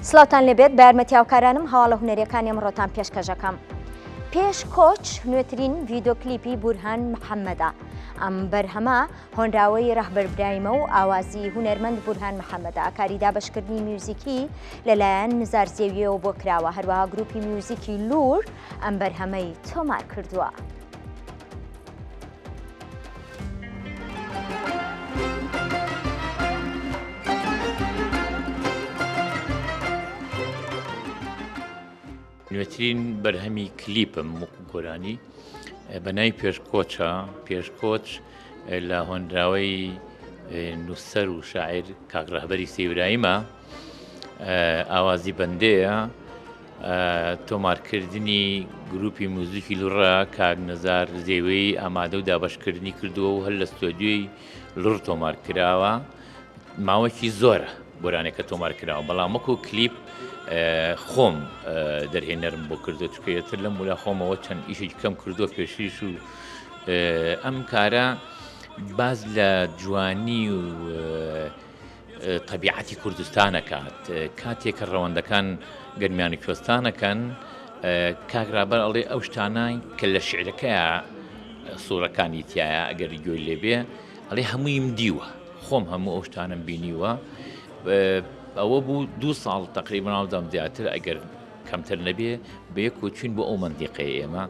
سلاوتان لەبێت بە یارمەتی هاوکارانم هەواڵە هونەریەکانی ئەمڕۆتان پێشکەشەکەم. پێش کۆچ نوێترین ڤیدۆ کلیپی بورهان محەممەدە. ئەم بەرهەمە هۆنراوەی ڕەهبەربراهیمە و ئاوازی هونەرمەند بورهان محەممەدە کاری دابەشکردنی میوزیکی لەلایەن نزار زێویەوە بۆ کراوە، هەروەها گروپی میوزیکی لور ئەم بەرهەمەی تۆمار کردووە. نوێترین بەرهەمی کلیپم وەکو گۆرانی بەناوی پێشکۆچە. پێشکۆچ لە هۆنراوەی نووسەر و شاعیر کاک ڕەهبەری سێبراهیمە، ئاوازی بەندەیە، تۆمارکردنی گروپی موزیکی لوڕە کاک نەزار زێوەی ئامادە و دابەشکردنی کردووە و هەر لە ستۆدیۆی لوڕ تۆمار کراوە. ماوەکی زۆرە گۆرانێکە تۆمار کراوە، بەڵام وەکو کلیپ خۆم دەرهێنەرم بۆ کردو، چکەیەتر لەم ولا خۆمەوە چەند ئیشێکی کەم کردووە پێشیش و ئەم کارە باز لە جوانی و طبیعەتی کوردستانە کاتێکە ڕەوەندەکان گەرمیانی کوێستانەکەن، کاک ڕابەر ئەڵێ ئەو شتانای کە لە شعرەکەیە سوورەکانی تایە ئەگەری گوێی لێبێ ئەڵێ هەموویم دیوە، خۆم هەموو ئەو شتانم بینیوە. ئەوە بوو 2 ساڵ تقریبا ناوزام زیاتر ئەگەر کەمتر نەبێ بەیەک و چوین بۆ ئەو مەندیقەیە ئێمە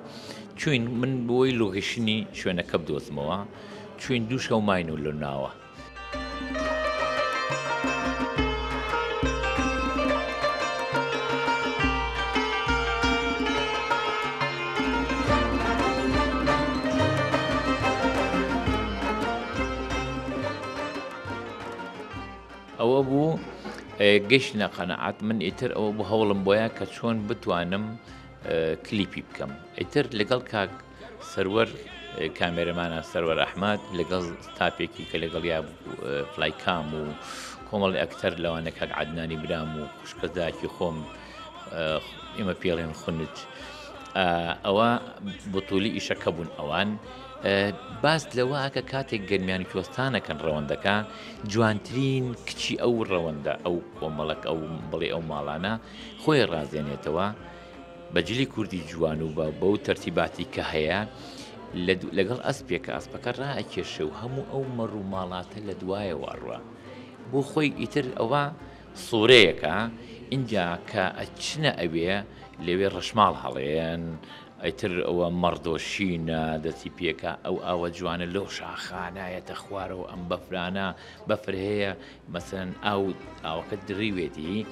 چوین، من بۆی لۆکیشنی شوێنەکە بدۆزمەوە، چوین 2 شەو ماین و لە ناوە. ئەوە بوو گەشتە قەنەعات من ئیتر ئەوە بوو هەوڵم بۆیە کە چۆن بتوانم کلیپی بکەم. ئیتر لەگەڵ کاک سەروەر کامێرەمانە سەروەر ئەحمەد، لەگەڵ ستاپێکی کە لەگەڵیا فلایکام و کۆمەڵی ئەکتەر لەوانە کاک عەدنانی برام و خوشکەزاکی خۆم ئێمە پێڵێن خونج، ئەوە بوتولی ئیشەکە بوون. ئەوان باس لەوەکە کاتێک گەرمیانی کوێستانەکەن ڕەوەندەکە جوانترین کچی ئەو ڕەوەندە ئەو کۆمەڵک ئەو بڵێ ئەو ماڵانە خۆی ڕازێنێتەوە بەجلی کوردی جوان و بەو تەرتیباتی کە هەیە لەگەڵ ئەسپێکە ئەسپەکە ڕائەکێشە و هەموو ئەو مەڕ و ماڵاتە لە دوایە واڕوە بۆ خۆی ئیتر ئەوە سوورەیەکە ئینجا کە ئەچنە ئەوێ لەوێ ڕەشماڵ هەڵێن ئەیتر ئەوە مەڕدۆشینە دەستی پێکە ئەو ئاوە جوانە لەو شاخانایەتە خوارەوە ئەم بەفرانە بەفر هەیە مەسەن ئاوەکە دڕیوێتی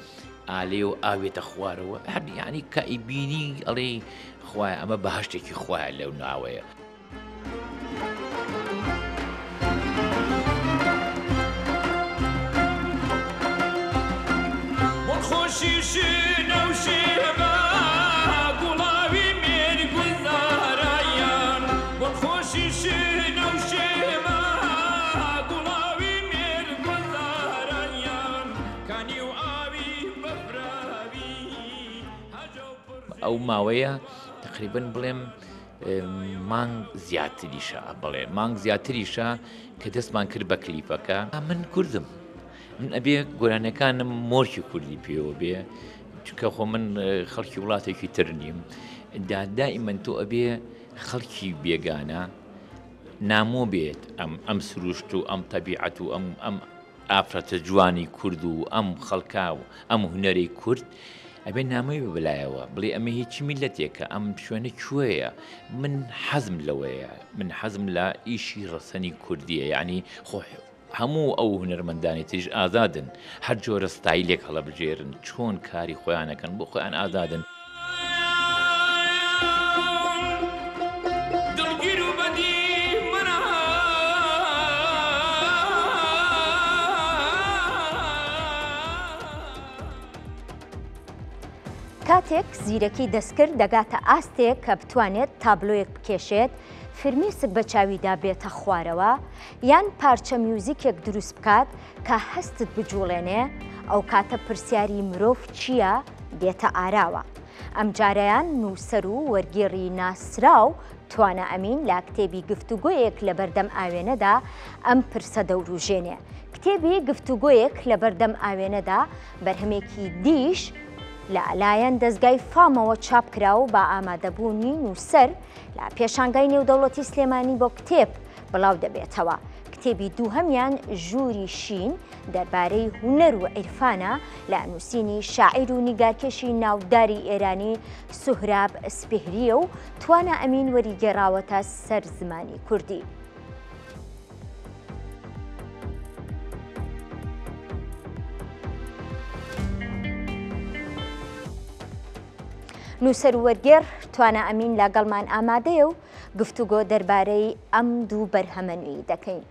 ئالێ و ئاوێتە خوارەوە یعنی کە ئیبینی ئەڵێ خوایە ئەمە بەهەشتێکی خوایە لەو ناوەیە. ئەو ماوەیە تقریبن بڵێم مانگ زیاتریشە، بڵێ مانگ زیاتریشە کە دەستمان کرد بە کلیپەکە. من کوردم، من ئەبێ گۆرانەکانم مۆرکی کوردی پێوە بێ، چونکە خۆ من خەڵکی وڵاتێکی تر نیم، دائیمەن تۆ ئەبێ خەڵکی بێگانە نامۆ بێت ئەم سروشت و ئەم تەبیعەت و ئەم ئافرەتە جوانی کورد و ئەم خەڵکا و ئەم هونەرەی کورد ئەبێ نامەی بەلایەوە بڵێ ئەمە هیچی میلەتێکە، ئەم شوێنە کوێیە. من حەزم لەوەیە، من حەزم لە ئیشی ڕەسەنی کوردیە، یعنی خۆ هەموو ئەو هونەرمەندانی تریش ئازادن، هەر جۆرە ستایلێک هەڵەبژێرن، چۆن کاری خۆیانەکەن بۆ خۆیان ئازادن. کاتێک زیرەکی دەستکرد دەگاتە ئاستێک کە بتوانێت تابلۆیەک بکێشێت، فرمیسک بە چاویدا بێتە خوارەوە، یان پارچە میوزیکێک دروست بکات کە هەستت بجوڵێنێ، ئەو کاتە پرسیاری مرۆڤ چییە دێتە ئاراوە. ئەم جارەیان نووسەر و وەرگێڕی ناسراو توانە ئەمین لا کتێبی گفتوگۆیەک لە بەردەم ئاوێنەدا ئەم پرسە دەوروژێنێ. کتێبی گفتوگۆیەک لە بەردەم ئاوێنەدا بەرهەمێکی دیش لەلایەن دەستگای فامەوە چاپ کراو بە ئامادەبوونی نووسەر لە پێشانگای نێودەوڵەتی سلێمانی بۆ کتێب بڵاو دەبێتەوە. کتێبی دووهەمیان ژووری شین دەربارەی هونەر و عیرفانە لە نووسینی شاعیر و نیگارکێشی ناوداری ئێرانی سوهراب سپێهریە و توانە ئەمین وەریگەڕاوەتە سەر زمانی کوردی. نووسەر و وەرگێڕ توانە ئەمین لەگەڵمان ئامادەیە و گفتوگۆ دەربارەی ئەم دوو بەرهەمە نوێی دەکەین.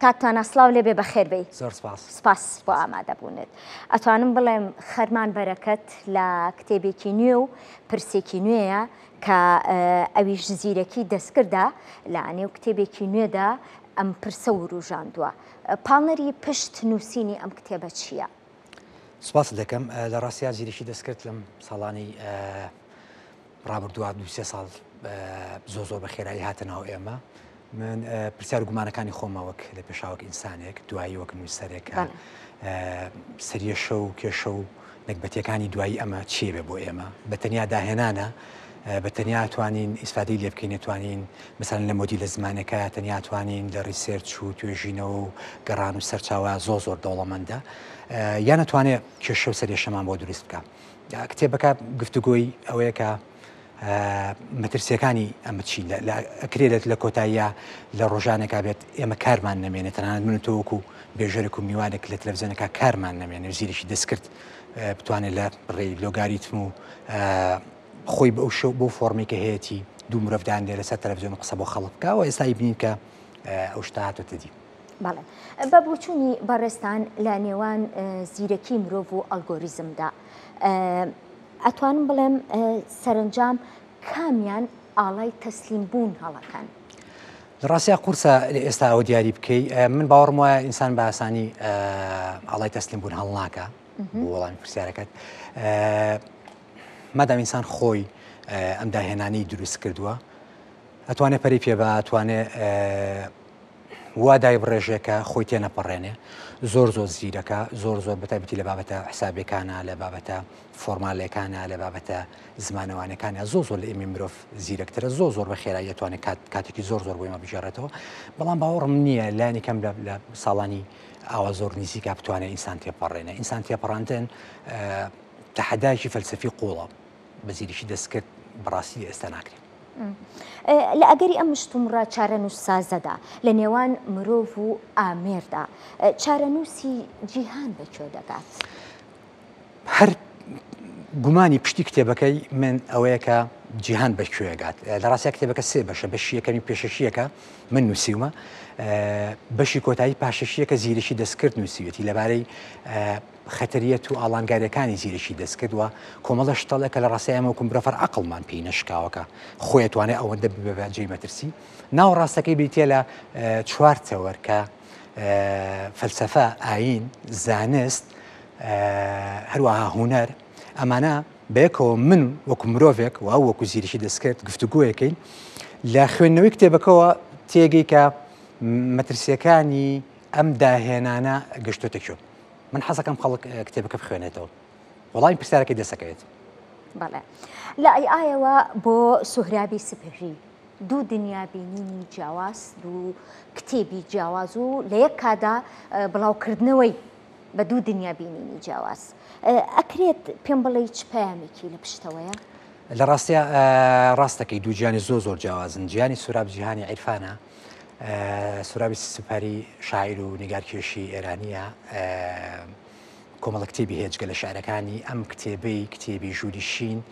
کاکتانە سڵاو لێبێ بەخێر بێ. زۆر سپاس بۆ ئامادەبوونت. ئەتوانم بڵێم خەرمان بەرەکەت لە کتێبێکی نوێ و پرسێکی نوێیە کە ئەویش زیرەکی دەستکردا لە نێو کتێبێکی نوێدا ئەم پرسە و ڕوژاندووە. پاڵنەری پشت نووسینی ئەم کتێبە چییە؟ سپاس دەکەم. لە ڕاستیا زیرێکی دەستکرد لەم ساڵانی ڕابردووە 2-3 ساڵ زۆر بە خێرایی هاتنەوە ئێمە. من پرسیار و گومانەکانی خۆمە وەک لە پێشاوەک ئینسانێک دوایی وەک نووسەرێک سەریە شەو و کێشە و نەکبەتیەکانی دوایی ئەمە چیە بێ بۆ ئێمە بە تەنیا داهێنانە بە تەنیا توانین ئیسفادەی لێ بکەین توانین مثلا لە مۆدی لە زمانەکە تەنیا توانین لە ریسێرچ و توێژینەوە و گەڕان و سەرچاوە زۆر دەوڵەمەندە یان نەتوانێت کێشە و سەرێشەمان بۆ دروست بکە. کتێبەکە گفتوگۆی ئەوەیە کە مەترسیەکانی ئەمە چی ئەکرێت لە کۆتاییە لە ڕۆژانێکا بێت ئێمە کارمان نەمێنێت تەنانەت من تۆوەکو بێژەرێک و میوانێک لە تەلەڤیزیۆنەکە کارمان نەمێنێت زیرێکی دەستکرد بتوانێت لە ڕێی لۆگاریتم و خۆی بەو شەو بۆ فۆرمی کە هەیەی دوو مرۆڤدان لێ لەسەر تەلەڤیزیۆن قسە بۆ خەڵک بکەوە ئێستا بینین کە ئەو شتە هاتووەتە دی. بەڵێ بە بۆچوونی بەڕێستان لە نێوان زیرەکی مرۆڤ و ئەلگۆریزمدا ئەتوانم بڵێم سەرنجام کامیان ئاڵای تەسلیم بوون هەڵەکەن؟ لە ڕاستیا قورسە لە ئێستا ئەوە دیاری بکەی من باوەڕم وایە ئینسان بە ئاسانی ئاڵای تەسلیم بوون هەڵ ناکە بۆ وەڵامی پرسیارەکەت مادام ئینسان خۆی ئەم داهێنانەی دروست کردووە ئەتوانێت پەری پێ بە ئەتوانێت وا دای بڕێژێکە خۆی تێنەپەڕێنێ زۆر زیرەکە زۆر بەتایبەتی لە بابەتە حسابەکانە لە بابەتە فۆرمالەکانە لە بابەتە زمانەوانەکانە زۆر لە ئێمە مرۆڤ زیرەکترە زۆر بە خێرایی دەتوانێت کاتێکی زۆر بۆ ئێمە بژێڕێتەوە بەڵام باوەڕم نییە لایەنی کەم لە ساڵانی ئاوا زۆر نزیکا بتوانێت ئینسان تێپەڕێنێ ئینسان تێپەڕاندن تەحەدایکی فەلسەفی قوڵە بە زیریشی دەستکرد بەڕاستی ئێستا ناکرێت. لە ئەگەری ئەم شتومڕە چارەنووس سازەدا لە نێوان مرۆڤ و ئامێردا چارەنووسی جیهان بەکوێ دەگات؟ هەر گومانی پشتی کتێبەکەی من ئەوەیە کە جیهان بەکوێگات لە ڕاستیا کتێبەکە سێ بەشە بەشی یەکەمی پێشەشیەکە من نووسیومە بەشی کۆتایی پاشەشیەکە زیرەشی دەستکرد نووسیوەتی لەبارەی خەتەریەت و ئاڵانگاریەکانی زیرەشی دەستکردووە کۆمەڵە شتەڵێکە لە ڕاستای ئەمەکم برەفەر عەقڵمان پێی نەشکاوەکە خۆی توانێت ئەوەندە ببێ جێی مەترسی ناو ڕاستەکەی بریتە لە 4 تەوەر کە فەلسەفە ئاین زانست هەروەها هونەر ئەمانە بەیەکەوە من وەکو مرۆڤێک و ئەو وەکو زیرەشی دەستکرد گفتوگۆیەکەین لە خوێندنەوەی کتێبەکەەوە تێگەی کە مەترسیەکانی ئەم داهێنانە گەشتۆتەکوێ من حەزەکەم خەڵک کتێبەکە بخوێنێتەوە وەڵامی پرسیارەکەی دەسەکەوێت. بەڵێ لە ئایەوە بۆ سوهرابی سپهری دوو دنیابینینی جیاواز دوو کتێبی جیاواز و لە یەک کادا بڵاوکردنەوەی بە دوو دنیابینینی جیاواز ئەکرێت پێم بڵێ چ پەیامێکی لە پشتەوەیە؟ لە ڕاستیا ڕاستەکەی دوو گیانی زۆر جیاوازن گیانی سوهراب جیهانی عیرفانە سوهرابی سپهری شاعیر و نیگارکێشی ئێرانیە کۆمەڵە کتێبی هێجگە لە شعرەکانی ئەم کتێبی ژووری شین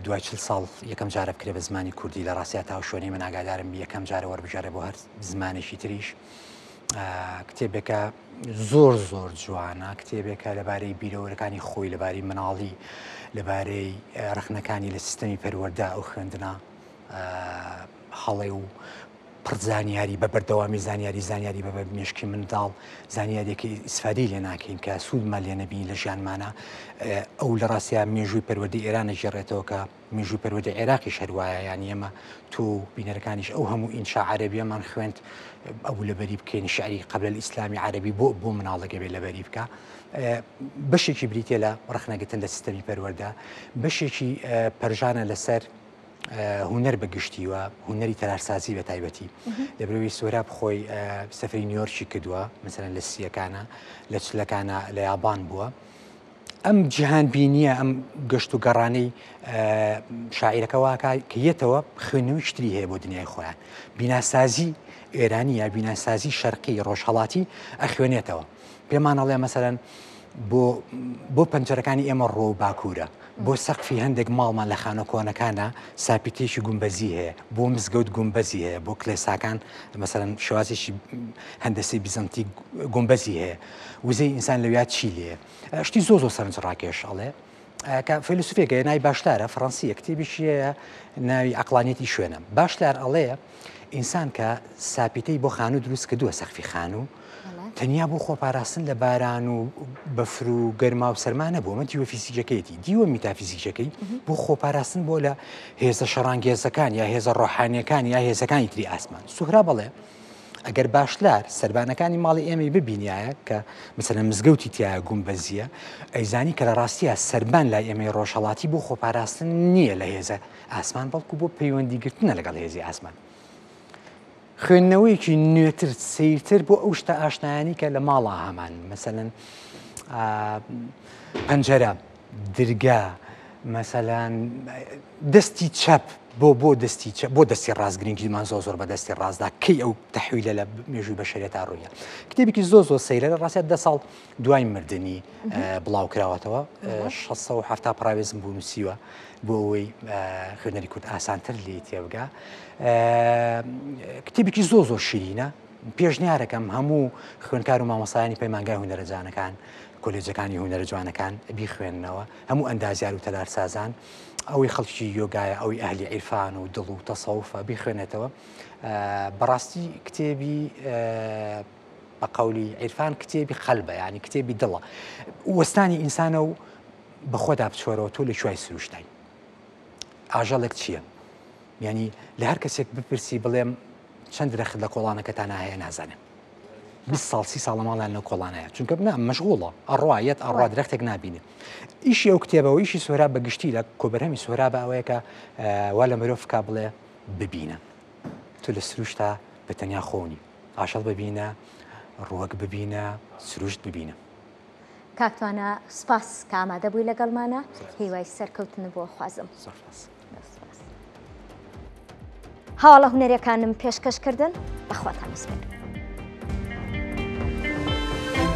دوای 40 ساڵ یەکەم جارە بکرێ بە زمانی کوردی لە ڕاستیا تاوشۆنەی من ئاگادارم یەکەم جارە وەربژارێ بۆ هەر زمانێکی تریش کتێبێکە زۆر جوانە کتێبێکە لەبارەی بیرەوەرەکانی خۆی لەبارەی مناڵی لەبارەی ڕخنەکانی لە سیستەمی پەروەردە ئەو خوێندنە هەڵێ و پڕ زانیاری بە بەردەوامی زانیاری بە مێشکی منداڵ زانیارێکی ئیسفادەی لێ ناکەین کە سوودمان لێ نەبین لە ژیانمانە ئەو لە ڕاستیە مێژووی پەروەردەی ئێرانە ژێڕێتەوە کە مێژووی پەروەردەی عێراقی هەروایە یانی ئێمە تو بینەرەکانیش ئەو هەموو ئینشا عەرەبیەمان خوێند ئەو لەبەری بکەین شعری قبل الئیسلامی عەرەبی بۆ مناڵەکە بێ لەبەری بکە بەشێکی بریتێ لە ڕخنەگرتن لە سیستەمی پەروەردە بەشێکی پەرژانە لەسەر هوەر بەگشتیوە هوەری تەرارسازی بە تایبەتی دەبروی سۆراب خۆی سەفری نیویۆرکی کردووە مثلەن لە سیەکانە لە چلەکانە لە یابان بووە ئەم جیهان بینیە ئەم گەشت و گەڕانەی شاعیرەکەواکە کە یەتەوە خوێندنەوەی شتری هەیە بۆ دنیای خۆیان بیناسازی ئێرانیە بیناسازی شەرقی ڕۆژهەڵاتی ئەخوێنێتەوە پێمانەڵێ مەسەرەن بۆ پەنجەرەکانی ئێمە ڕۆ و باکوورە بۆ سەقفی هەندێک ماڵمان لە خانە کۆنەکانە ساپیتێکی گومبەزی هەیە بۆ مزگەوت گومبەزی هەیە بۆ کلێساکان مەسەرەن شێوازێکی هەندەسی بیزەنتی گومبەزی هەیە وزەی ئینسان لەویا چی لێ شتی زۆ سەرنج ڕاکێش ئەڵێ کە فیلسوفێکە ناوی باشدارە فەڕەنسیە کتێبیشیەیە ناوی عەقلانیەتی شوێنە باشدار ئەڵەیە ئینسان کە ساپیتەی بۆ خانوو دروست کردووە سەقفی خانوو تەنیا بۆ خۆپاراستن لە باران و بەفر و گەرما و سەرما نەبوو ئەمە دیوە فیزیکەکەیەتی دیوە میتافیزیکەکەی بۆ خۆپاراستن بۆ لە هێزە شەڕانگێزەکان یا هێزە ڕۆحانیەکان یا هێزەکانی تری ئاسمان سوهرا بەڵێ ئەگەر باشلار سەربانەکانی ماڵی ئێمەی ببینایە کە مثلەن مزگەوتی تایە گومبەزیە ئەیزانی کە لە ڕاستیە سەربان لای ئێمەی ڕۆژهەڵاتی بۆ خۆپاراستن نییە لە هێزە ئاسمان بەڵکو بۆ پەیوەندیگرتنە لەگەڵ هێزی ئاسمان خوێندنەوەیکی نوێتر سیرتر بۆ ئەو شتە ئاشنایانی کە لە ماڵە هەمان مەسەلەن پەنجەرە درگا مەسەلەن دەستی چەپ بۆ دەستی ڕاستگرنگیمان زۆر بە دەستی ڕاستدا کەی ئەو تەحویلە لە مێژووی بەشەریەتا ڕوویە کتێبێکی زۆر سەیرە لە ڕاستیە 10 ساڵ دوای مردنی بڵاو کراوەتەوە 670 پراوێزم بوو نووسیوە بۆ ئەوەی خوێنەری کورد ئاسانتر لێ تێبگا کتێبێکی زۆر شیرینە پێشنیارەکەم هەموو خوێنکار و مامۆسایانی پەیمانگای هونەرە جوانەکان کۆلێجەکانی هونەرە جوانەکان بیخوێننەوە هەموو ئەندازیار و تەلارسازان ئەوەی خەڵکی یۆگایە ئەوەی ئەهلی عیرفان و دڵ و تەسەوفە بیخوێنێتەوە بەڕاستی کتێبی بە قەولی عیرفان کتێبی قەلبە یعنی کتێبی دڵە وەستانی ئینسانە و بە خۆدا بچۆرەوە تۆ لە کوای سروشتای ئاژەڵێک چییە؟ یعنی لە هەر کەسێک بپرسی بڵێم چەند درەخت لە کۆڵانەکەتان هەیە نازانم 20 ساڵ 30 ساڵە ماڵیان لە کۆڵانەیە چونکە بنا مەشغوڵە ئەڕوایەت ئەڕوا درەختێک نابینێت ئیشی ئەو کتێبەوە ئیشی سۆراب بەگشتی لە کۆبەرهەمی سۆراب ئەوەیە کە وا لە مرۆڤ کا بڵێ ببینە تو لە سروشتا بە تەنیا خۆنی ئاشەڵ ببینە ڕووەک ببینە سروشت ببینە کاکتوانە سپاس کە ئامادە بووی لەگەڵمانە هیوای سەرکەوتن بۆ خوازم هەواڵە هونەریەکانم پێشکەشکردن بەخواتان سپێر